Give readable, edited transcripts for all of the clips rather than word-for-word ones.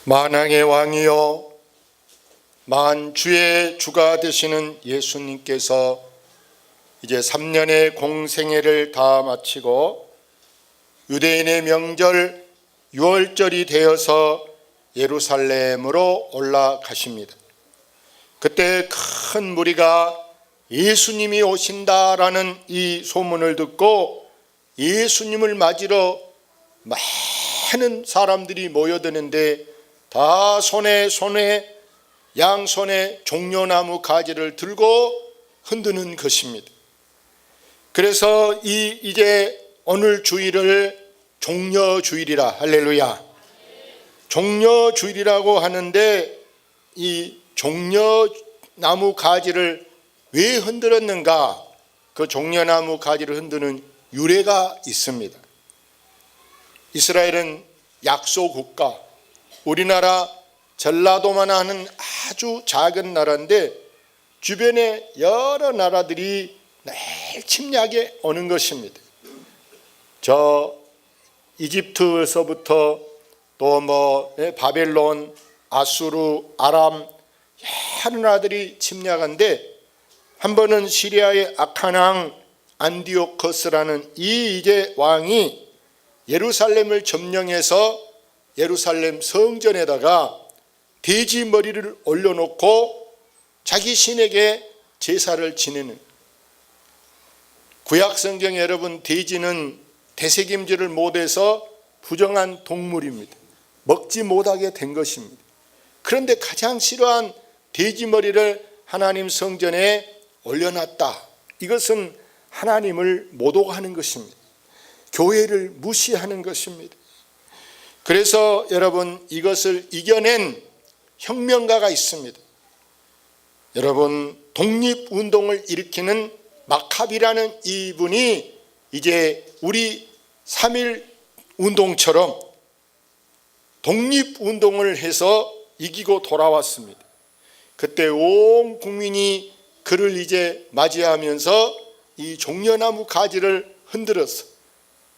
만왕의 왕이요 만주의 주가 되시는 예수님께서 이제 3년의 공생애를 다 마치고 유대인의 명절 6월절이 되어서 예루살렘으로 올라가십니다. 그때 큰 무리가 예수님이 오신다라는 이 소문을 듣고 예수님을 맞으러 많은 사람들이 모여드는데 다 손에 양손에 종려나무 가지를 들고 흔드는 것입니다. 그래서 이제 오늘 주일을 종려주일이라, 할렐루야, 종려주일이라고 하는데 이 종려나무 가지를 왜 흔들었는가? 그 종려나무 가지를 흔드는 유래가 있습니다. 이스라엘은 약소국가, 우리나라 전라도만 하는 아주 작은 나라인데 주변에 여러 나라들이 매일 침략에 오는 것입니다. 저 이집트에서부터 또 바벨론, 아수르, 아람 여러 나라들이 침략한데 한 번은 시리아의 악한 왕 안디오코스라는 이 이제 왕이 예루살렘을 점령해서 예루살렘 성전에다가 돼지 머리를 올려놓고 자기 신에게 제사를 지내는, 구약 성경에 여러분 돼지는 되새김질을 못해서 부정한 동물입니다. 먹지 못하게 된 것입니다. 그런데 가장 싫어한 돼지 머리를 하나님 성전에 올려놨다. 이것은 하나님을 모독하는 것입니다. 교회를 무시하는 것입니다. 그래서 여러분 이것을 이겨낸 혁명가가 있습니다. 여러분 독립운동을 일으키는 마카비라는 이분이 이제 우리 3.1 운동처럼 독립운동을 해서 이기고 돌아왔습니다. 그때 온 국민이 그를 이제 맞이하면서 이 종려나무 가지를 흔들었어.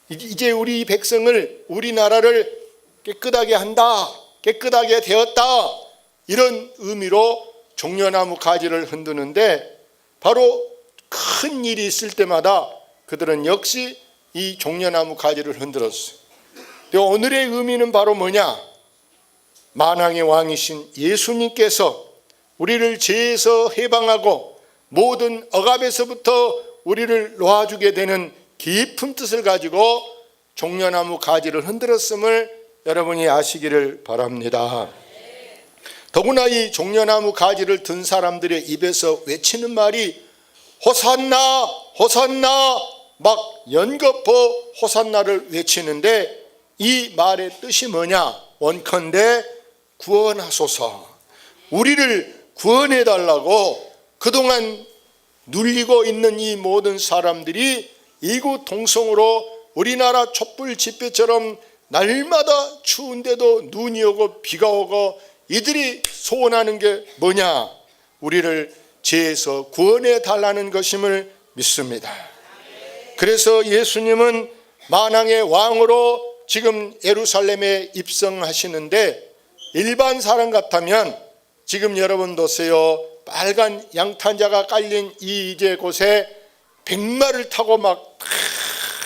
이제 우리 백성을, 우리나라를 깨끗하게 한다, 깨끗하게 되었다, 이런 의미로 종려나무 가지를 흔드는데 바로 큰 일이 있을 때마다 그들은 역시 이 종려나무 가지를 흔들었어요. 오늘의 의미는 바로 뭐냐? 만왕의 왕이신 예수님께서 우리를 죄에서 해방하고 모든 억압에서부터 우리를 놓아주게 되는 깊은 뜻을 가지고 종려나무 가지를 흔들었음을 여러분이 아시기를 바랍니다. 더구나 이 종려나무 가지를 든 사람들의 입에서 외치는 말이 호산나, 호산나, 막 연거푸 호산나를 외치는데 이 말의 뜻이 뭐냐? 원컨대 구원하소서, 우리를 구원해 달라고 그동안 눌리고 있는 이 모든 사람들이 이구동성으로 우리나라 촛불 집회처럼 날마다 추운데도 눈이 오고 비가 오고 이들이 소원하는 게 뭐냐? 우리를 죄에서 구원해 달라는 것임을 믿습니다. 그래서 예수님은 만왕의 왕으로 지금 예루살렘에 입성하시는데 일반 사람 같다면 지금 여러분 보세요. 빨간 양탄자가 깔린 이 이제 곳에 백마를 타고 막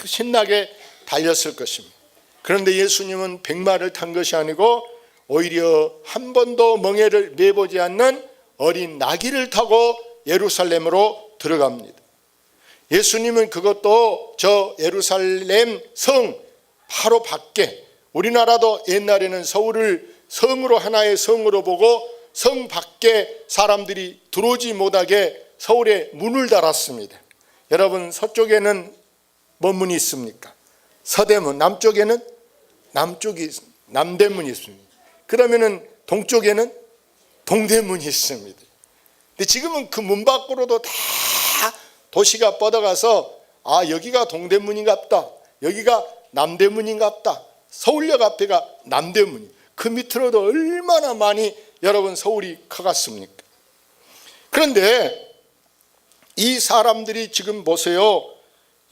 신나게 달렸을 것입니다. 그런데 예수님은 백마를 탄 것이 아니고 오히려 한 번도 멍에를 매보지 않는 어린 나귀를 타고 예루살렘으로 들어갑니다. 예수님은 그것도 저 예루살렘 성 바로 밖에, 우리나라도 옛날에는 서울을 성으로, 하나의 성으로 보고 성 밖에 사람들이 들어오지 못하게 서울에 문을 달았습니다. 여러분 서쪽에는 뭔 문이 있습니까? 서대문. 남쪽에는 남대문이 있습니다. 그러면은 동쪽에는 동대문이 있습니다. 근데 지금은 그 문 밖으로도 다 도시가 뻗어가서 여기가 동대문인갑다, 여기가 남대문인갑다, 서울역 앞에가 남대문이, 그 밑으로도 얼마나 많이 여러분 서울이 커갔습니까? 그런데 이 사람들이 지금 보세요.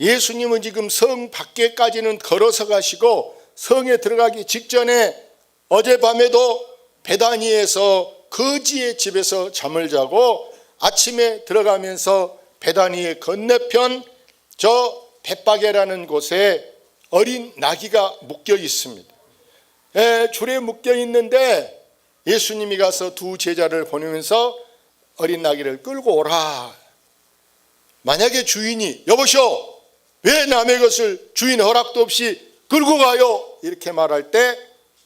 예수님은 지금 성 밖에까지는 걸어서 가시고 성에 들어가기 직전에 어젯밤에도 베다니에서 거지의 집에서 잠을 자고 아침에 들어가면서 베다니의 건너편 저 벳바게라는 곳에 어린 나귀가 묶여 있습니다. 줄에 묶여 있는데 예수님이 가서 두 제자를 보내면서 어린 나귀를 끌고 오라. 만약에 주인이 여보시오, 왜 남의 것을 주인 허락도 없이 끌고 가요? 이렇게 말할 때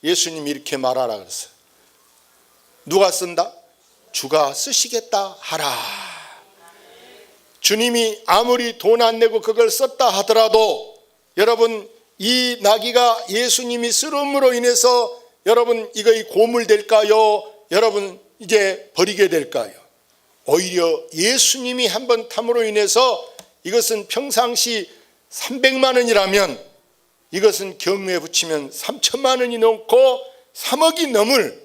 예수님이 이렇게 말하라 그랬어요. 누가 쓴다? 주가 쓰시겠다 하라. 주님이 아무리 돈 안 내고 그걸 썼다 하더라도 여러분, 이 나귀가 예수님이 쓰름으로 인해서 여러분 이거이 고물될까요? 여러분 이제 버리게 될까요? 오히려 예수님이 한번 탐으로 인해서 이것은 평상시 300만 원이라면 이것은 경매에 붙이면 3천만 원이 넘고 3억이 넘을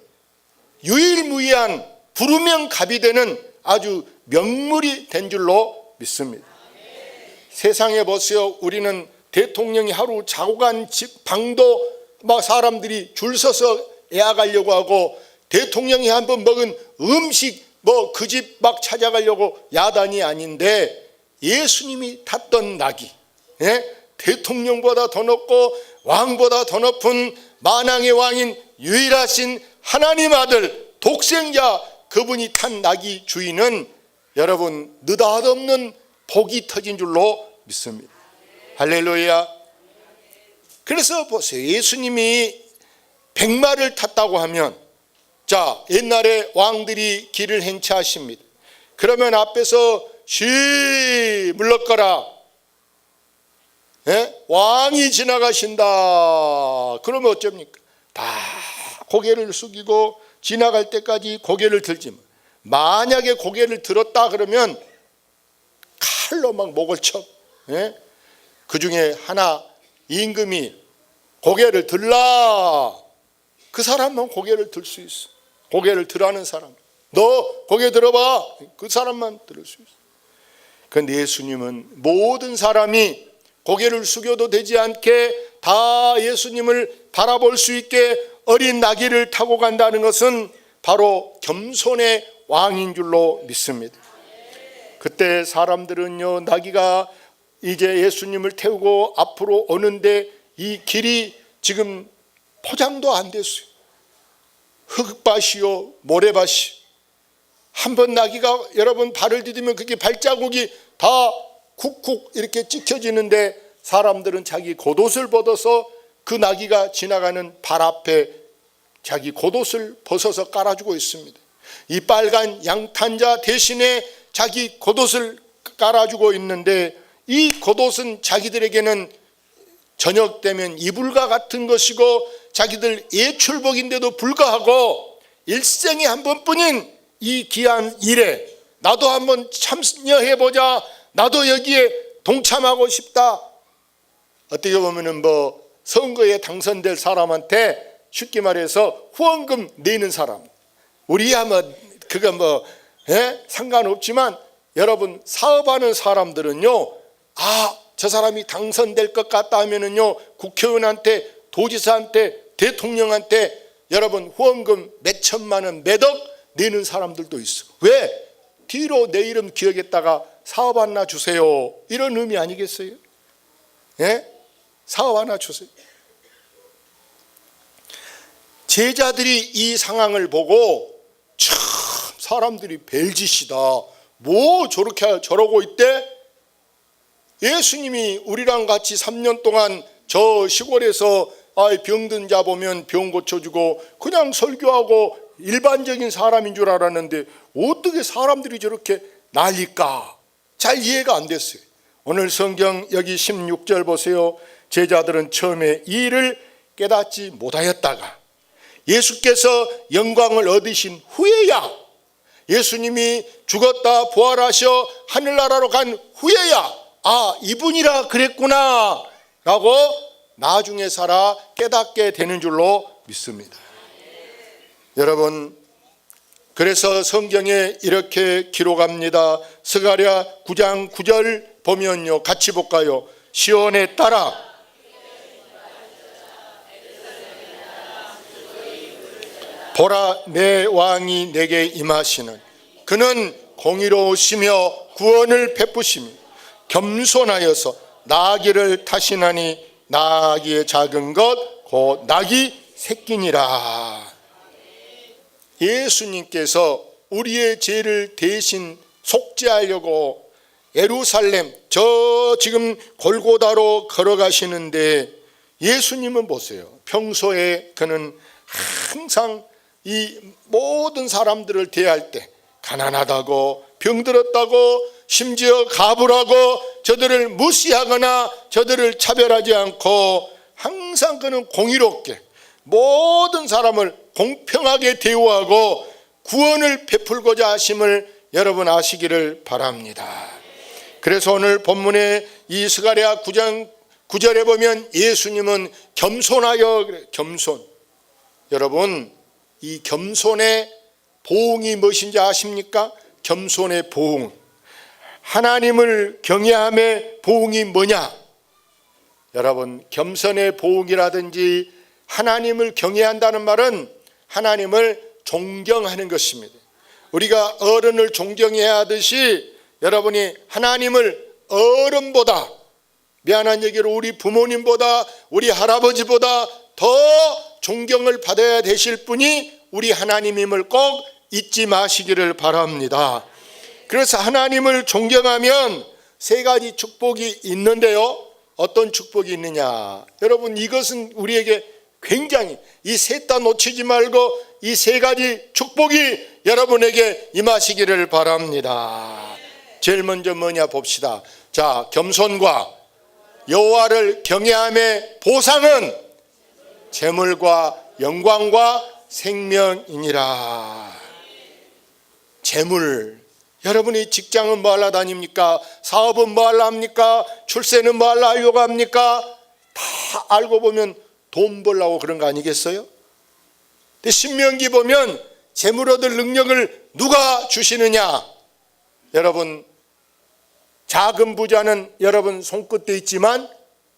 유일무이한 부르명갑이 되는 아주 명물이 된 줄로 믿습니다. 세상에 보세요. 우리는 대통령이 하루 자고 간 집 방도 막 사람들이 줄 서서 예약하려고 하고, 대통령이 한번 먹은 음식 뭐 그 집 막 찾아가려고 야단이 아닌데, 예수님이 탔던 나귀, 대통령보다 더 높고 왕보다 더 높은 만왕의 왕인 유일하신 하나님 아들 독생자, 그분이 탄 나귀 주인은 여러분 느닷없는 복이 터진 줄로 믿습니다. 할렐루야. 그래서 보세요. 예수님이 백마를 탔다고 하면, 자, 옛날에 왕들이 길을 행차하십니다. 그러면 앞에서 쉬 물러거라, 왕이 지나가신다. 그러면 어쩝니까? 다 고개를 숙이고 지나갈 때까지 고개를 들지만, 만약에 고개를 들었다 그러면 칼로 막 목을 쳐. 그 중에 하나 임금이 고개를 들라, 그 사람만 고개를 들 수 있어. 고개를 들라는 사람, 너 고개 들어봐, 그 사람만 들을 수 있어. 그런데 예수님은 모든 사람이 고개를 숙여도 되지 않게 다 예수님을 바라볼 수 있게 어린 나귀를 타고 간다는 것은 바로 겸손의 왕인 줄로 믿습니다. 그때 사람들은요, 나귀가 이제 예수님을 태우고 앞으로 오는데 이 길이 지금 포장도 안 됐어요. 흙밭이요 모래밭이. 한번 나귀가 여러분 발을 디디면 그게 발자국이 다 쿡쿡 이렇게 찍혀지는데, 사람들은 자기 겉옷을 벗어서 그 나귀가 지나가는 발 앞에 자기 겉옷을 벗어서 깔아주고 있습니다. 이 빨간 양탄자 대신에 자기 겉옷을 깔아주고 있는데, 이 겉옷은 자기들에게는 저녁 되면 이불과 같은 것이고 자기들 예출복인데도 불구하고 일생에 한 번뿐인 이 귀한 일에 나도 한번 참여해보자, 나도 여기에 동참하고 싶다. 어떻게 보면은 뭐 선거에 당선될 사람한테 쉽게 말해서 후원금 내는 사람, 우리야 뭐 그거 뭐 상관없지만, 여러분 사업하는 사람들은요, 저 사람이 당선될 것 같다 하면은요, 국회의원한테, 도지사한테, 대통령한테 여러분 후원금 몇 천만 원, 몇 억 내는 사람들도 있어. 왜? 뒤로 내 이름 기억했다가 사업 하나 주세요, 이런 의미 아니겠어요? 사업 하나 주세요. 제자들이 이 상황을 보고 참 사람들이 벨짓이다, 뭐 저러고 있대? 예수님이 우리랑 같이 3년 동안 저 시골에서 병든 자 보면 병 고쳐주고 그냥 설교하고 일반적인 사람인 줄 알았는데 어떻게 사람들이 저렇게 난릴까? 잘 이해가 안 됐어요. 오늘 성경 여기 16절 보세요. 제자들은 처음에 이 일을 깨닫지 못하였다가 예수께서 영광을 얻으신 후에야, 예수님이 죽었다 부활하셔 하늘나라로 간 후에야 이분이라 그랬구나 라고 나중에 살아 깨닫게 되는 줄로 믿습니다. 여러분, 그래서 성경에 이렇게 기록합니다. 스가랴 9장 9절 보면요, 같이 볼까요? 시온에 따라 보라, 내 왕이 내게 임하시는 그는 공의로우시며 구원을 베푸시며 겸손하여서 나귀를 타시나니 나귀의 작은 것 곧 나귀 새끼니라. 예수님께서 우리의 죄를 대신 속죄하려고 예루살렘 저 지금 골고다로 걸어가시는데, 예수님은 보세요. 평소에 그는 항상 이 모든 사람들을 대할 때 가난하다고 병들었다고 심지어 가부라고 저들을 무시하거나 저들을 차별하지 않고 항상 그는 공의롭게 모든 사람을 공평하게 대우하고 구원을 베풀고자 하심을 여러분 아시기를 바랍니다. 그래서 오늘 본문의 이 스가랴 9장 9절에 보면 예수님은 겸손하여 그래. 겸손. 여러분, 이 겸손의 보응이 무엇인지 아십니까? 겸손의 보응. 하나님을 경외함의 보응이 뭐냐? 여러분, 겸손의 보응이라든지 하나님을 경외한다는 말은 하나님을 존경하는 것입니다. 우리가 어른을 존경해야 하듯이 여러분이 하나님을 어른보다, 미안한 얘기로 우리 부모님보다 우리 할아버지보다 더 존경을 받아야 되실 분이 우리 하나님임을 꼭 잊지 마시기를 바랍니다. 그래서 하나님을 존경하면 세 가지 축복이 있는데요. 어떤 축복이 있느냐? 여러분, 이것은 우리에게 굉장히 이 셋 다 놓치지 말고 이 세 가지 축복이 여러분에게 임하시기를 바랍니다. 제일 먼저 뭐냐 봅시다. 자, 겸손과 여호와를 경외함의 보상은 재물과 영광과 생명이니라. 재물. 여러분이 직장은 뭐 하려 다닙니까? 사업은 뭐 하려 합니까? 출세는 뭐 하려 하려고 합니까? 다 알고 보면 돈 벌려고 그런 거 아니겠어요? 근데 신명기 보면 재물 얻을 능력을 누가 주시느냐? 여러분, 작은 부자는 여러분 손끝에 있지만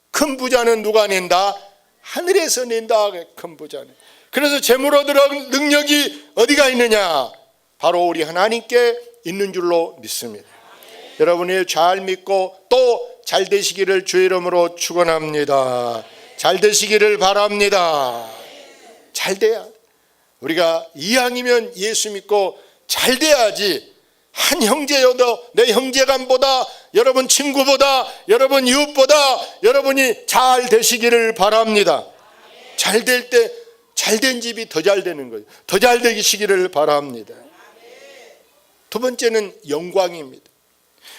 큰 부자는 누가 낸다? 하늘에서 낸다. 큰 부자는. 그래서 재물 얻을 능력이 어디가 있느냐? 바로 우리 하나님께 있는 줄로 믿습니다. 여러분이 잘 믿고 또 잘 되시기를 주의 이름으로 축원합니다. 잘 되시기를 바랍니다. 잘 돼야, 우리가 이왕이면 예수 믿고 잘 돼야지. 한 형제여도 내 형제간보다, 여러분 친구보다, 여러분 이웃보다 여러분이 잘 되시기를 바랍니다. 잘 될 때 잘 된 집이 더 잘 되는 거예요. 더 잘 되시기를 바랍니다. 두 번째는 영광입니다.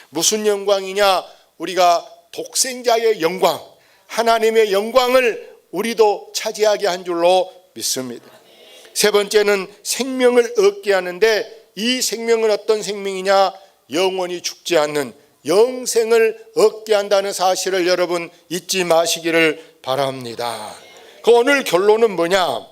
무슨 영광이냐? 우리가 독생자의 영광, 하나님의 영광을 우리도 차지하게 한 줄로 믿습니다. 세 번째는 생명을 얻게 하는데, 이 생명은 어떤 생명이냐? 영원히 죽지 않는 영생을 얻게 한다는 사실을 여러분 잊지 마시기를 바랍니다. 그 오늘 결론은 뭐냐?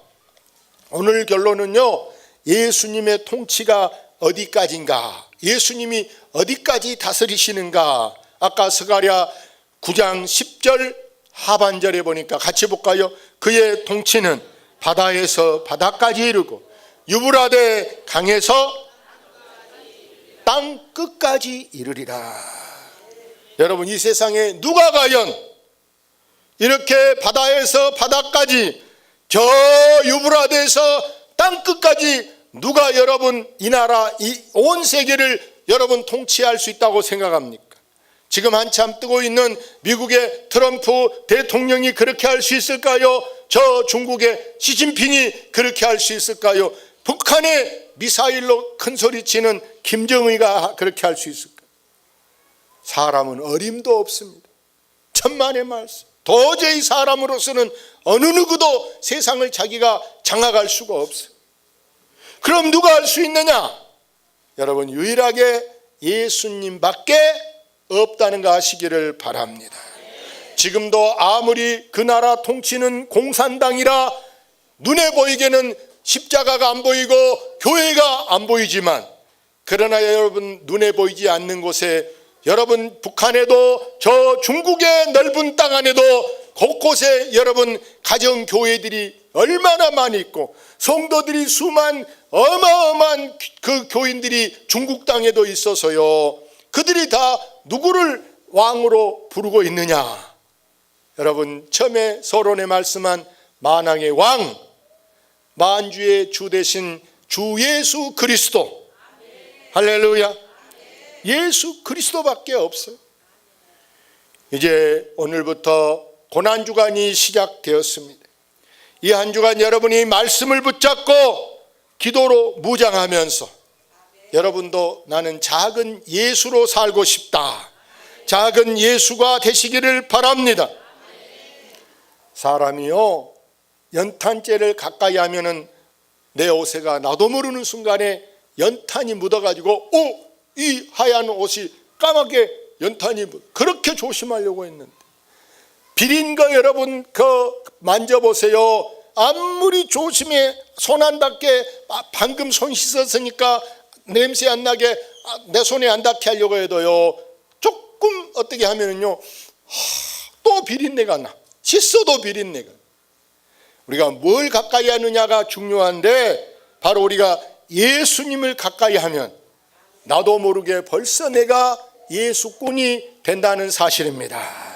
오늘 결론은요, 예수님의 통치가 어디까지인가? 예수님이 어디까지 다스리시는가? 아까 스가랴 9장 10절 하반절에 보니까 같이 볼까요? 그의 통치는 바다에서 바다까지 이르고 유브라데 강에서 땅 끝까지 이르리라. 여러분, 이 세상에 누가 과연 이렇게 바다에서 바다까지, 저 유브라데에서 땅 끝까지 누가 여러분 이 나라, 이 온 세계를 여러분 통치할 수 있다고 생각합니까? 지금 한참 뜨고 있는 미국의 트럼프 대통령이 그렇게 할 수 있을까요? 저 중국의 시진핑이 그렇게 할 수 있을까요? 북한의 미사일로 큰 소리치는 김정은이가 그렇게 할 수 있을까요? 사람은 어림도 없습니다. 천만의 말씀. 도저히 사람으로서는 어느 누구도 세상을 자기가 장악할 수가 없어요. 그럼 누가 할 수 있느냐? 여러분, 유일하게 예수님밖에 없다는 거 아시기를 바랍니다. 지금도 아무리 그 나라 통치는 공산당이라 눈에 보이게는 십자가가 안 보이고 교회가 안 보이지만, 그러나 여러분 눈에 보이지 않는 곳에, 여러분 북한에도 저 중국의 넓은 땅 안에도 곳곳에 여러분 가정교회들이 얼마나 많이 있고 성도들이 수만 어마어마한 그 교인들이 중국 땅에도 있어서요, 그들이 다 누구를 왕으로 부르고 있느냐? 여러분, 처음에 서론에 말씀한 만왕의 왕, 만주의 주 되신 주 예수 그리스도. 할렐루야. 예수 그리스도밖에 없어요. 이제 오늘부터 고난주간이 시작되었습니다. 이 한 주간 여러분이 말씀을 붙잡고 기도로 무장하면서 여러분도 나는 작은 예수로 살고 싶다, 작은 예수가 되시기를 바랍니다. 사람이요, 연탄재를 가까이 하면은 내 옷에가 나도 모르는 순간에 연탄이 묻어가지고 이 하얀 옷이 까맣게 연탄이 그렇게 조심하려고 했는데, 비린 거 여러분 만져보세요. 아무리 조심해 손 안 닿게, 방금 손 씻었으니까 냄새 안 나게 내 손에 안 닿게 하려고 해도요, 조금 어떻게 하면은요 또 비린내가 나. 씻어도 비린내가. 우리가 뭘 가까이 하느냐가 중요한데, 바로 우리가 예수님을 가까이 하면 나도 모르게 벌써 내가 예수꾼이 된다는 사실입니다.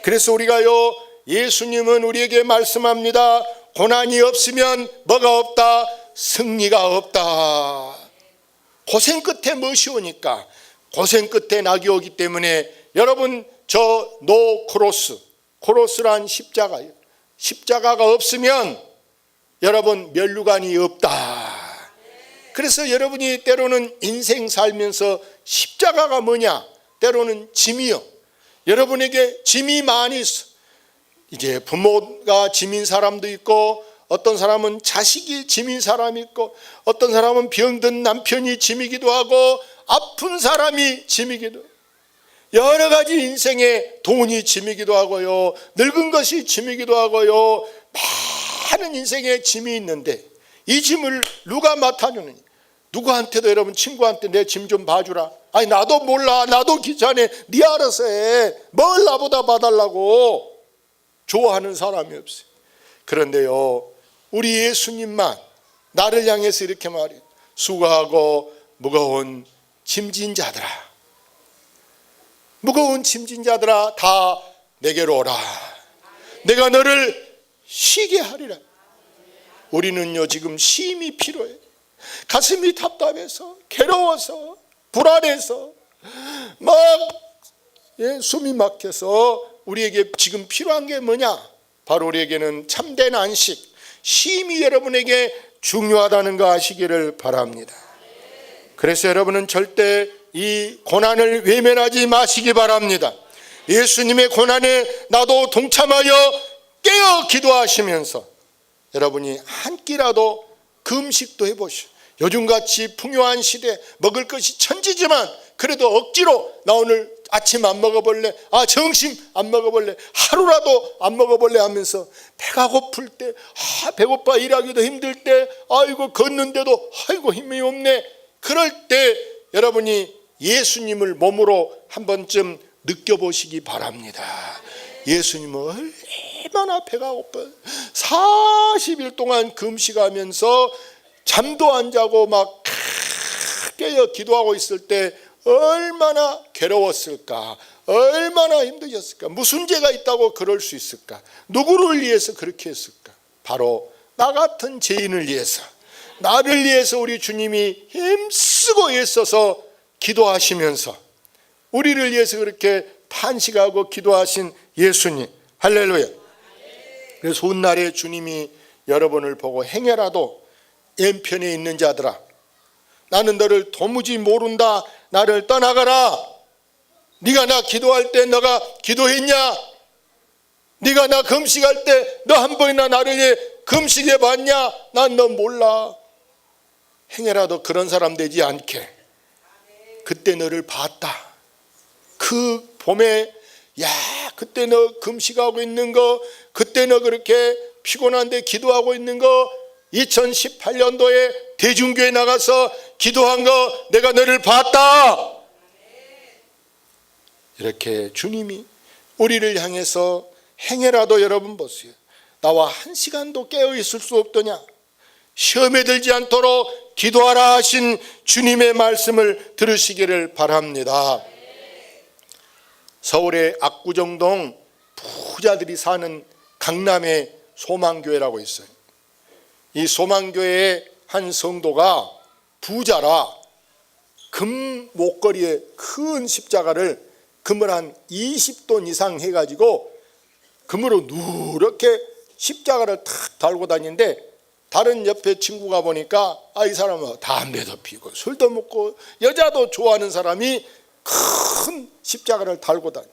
그래서 우리가요, 예수님은 우리에게 말씀합니다. 고난이 없으면 뭐가 없다? 승리가 없다. 고생 끝에 무엇이 오니까? 고생 끝에 낙이 오기 때문에 여러분, 저 크로스란 십자가예요. 십자가가 없으면 여러분 면류관이 없다. 그래서 여러분이 때로는 인생 살면서 십자가가 뭐냐? 때로는 짐이요. 여러분에게 짐이 많이 있어. 이제 부모가 짐인 사람도 있고, 어떤 사람은 자식이 짐인 사람이 있고, 어떤 사람은 병든 남편이 짐이기도 하고, 아픈 사람이 짐이기도 해요. 여러 가지 인생에 돈이 짐이기도 하고요, 늙은 것이 짐이기도 하고요, 많은 인생에 짐이 있는데 이 짐을 누가 맡아주느냐? 누구한테도, 여러분 친구한테 내 짐 좀 봐주라. 아니 나도 몰라, 나도 귀찮아, 네 알아서 해, 뭘 나보다 봐달라고. 좋아하는 사람이 없어요. 그런데요, 우리 예수님만 나를 향해서 이렇게 말해요. 수고하고 무거운 짐진 자들아, 무거운 짐진 자들아, 다 내게로 오라. 내가 너를 쉬게 하리라. 우리는요 지금 쉼이 필요해. 가슴이 답답해서, 괴로워서, 불안해서, 막 숨이 막혀서 우리에게 지금 필요한 게 뭐냐? 바로 우리에게는 참된 안식, 쉼이 여러분에게 중요하다는 거 아시기를 바랍니다. 그래서 여러분은 절대 이 고난을 외면하지 마시기 바랍니다. 예수님의 고난에 나도 동참하여 깨어 기도하시면서 여러분이 한 끼라도 금식도 해보시오. 요즘같이 풍요한 시대, 먹을 것이 천지지만 그래도 억지로 나 오늘 아침 안 먹어볼래, 점심 안 먹어볼래, 하루라도 안 먹어볼래 하면서 배가 고플 때, 배고파 일하기도 힘들 때, 아이고 걷는데도 아이고 힘이 없네, 그럴 때 여러분이 예수님을 몸으로 한 번쯤 느껴보시기 바랍니다. 예수님은 얼마나 배가 고파 40일 동안 금식하면서 잠도 안 자고 막 깨어 기도하고 있을 때 얼마나 괴로웠을까, 얼마나 힘드셨을까, 무슨 죄가 있다고 그럴 수 있을까, 누구를 위해서 그렇게 했을까? 바로 나 같은 죄인을 위해서, 나를 위해서 우리 주님이 힘쓰고 애써서 기도하시면서 우리를 위해서 그렇게 탄식하고 기도하신 예수님, 할렐루야. 그래서 훗날에 주님이 여러분을 보고 행여라도 왼편에 있는 자들아, 나는 너를 도무지 모른다, 나를 떠나가라. 네가 나 기도할 때 너가 기도했냐? 네가 나 금식할 때 너 한 번이나 나를 위해 금식해 봤냐? 난 너 몰라. 행여라도 그런 사람 되지 않게 그때 너를 봤다. 그 봄에 그때 너 금식하고 있는 거, 그때 너 그렇게 피곤한데 기도하고 있는 거, 2018년도에 대중교회 나가서 기도한 거 내가 너를 봤다. 이렇게 주님이 우리를 향해서 행여라도, 여러분 보세요, 나와 한 시간도 깨어 있을 수 없더냐? 시험에 들지 않도록 기도하라 하신 주님의 말씀을 들으시기를 바랍니다. 서울의 압구정동 부자들이 사는 강남의 소망교회라고 있어요. 이 소망교회의 한 성도가 부자라 금 목걸이에 큰 십자가를 금을 한 20돈 이상 해가지고 금으로 누렇게 십자가를 탁 달고 다니는데, 다른 옆에 친구가 보니까 이 사람은 담배도 피고 술도 먹고 여자도 좋아하는 사람이 큰 십자가를 달고 다니.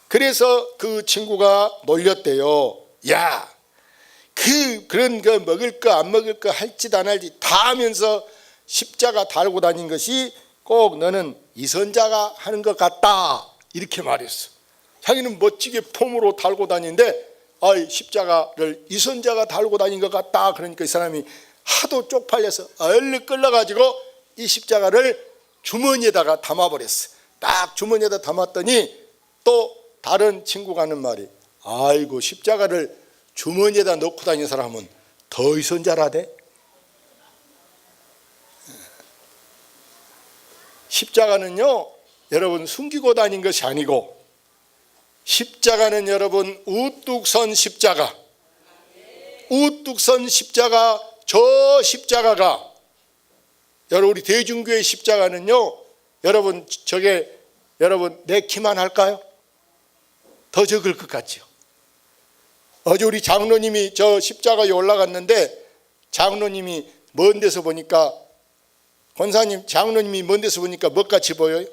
그래서 그 친구가 놀렸대요. 야, 그런 거 먹을 거 안 먹을 거 할짓 안 할짓 다 하면서 십자가 달고 다닌 것이 꼭 너는 이선자가 하는 것 같다, 이렇게 말했어. 자기는 멋지게 폼으로 달고 다니는데 십자가를 이선자가 달고 다닌 것 같다. 그러니까 이 사람이 하도 쪽팔려서 얼른 끌려가지고 이 십자가를 주머니에다가 담아버렸어. 딱 주머니에다 담았더니 또 다른 친구가 하는 말이, 아이고 십자가를 주머니에다 넣고 다니는 사람은 더 이선자라대. 십자가는요 여러분 숨기고 다닌 것이 아니고, 십자가는 여러분 우뚝 선 십자가, 우뚝 선 십자가, 저 십자가가 여러분 우리 대중교회 십자가는요 여러분 저게 여러분 내 키만 할까요? 더 적을 것 같죠. 어제 우리 장로님이 저 십자가에 올라갔는데, 장로님이 먼 데서 보니까, 권사님 장로님이 먼 데서 보니까 뭐같이 보여요?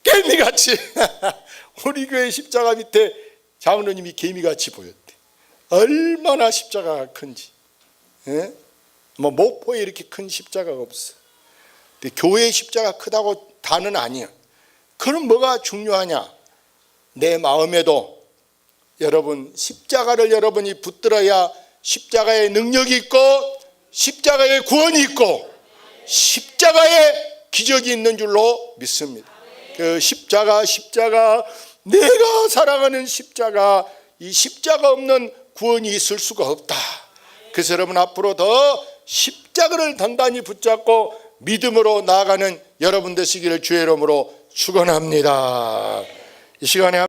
개미같이. 우리 교회 십자가 밑에 장로님이 개미같이 보였대. 얼마나 십자가가 큰지. 예? 뭐 목포에 이렇게 큰 십자가가 없어. 근데 교회 십자가 크다고 다는 아니야. 그럼 뭐가 중요하냐? 내 마음에도 여러분 십자가를 여러분이 붙들어야 십자가의 능력이 있고, 십자가의 구원이 있고, 십자가의 기적이 있는 줄로 믿습니다. 그 십자가 내가 사랑하는 십자가, 이 십자가 없는 구원이 있을 수가 없다. 그래서 여러분 앞으로 더 십자가를 단단히 붙잡고 믿음으로 나아가는 여러분 되시기를 주의 이름으로 축원합니다. 이 시간에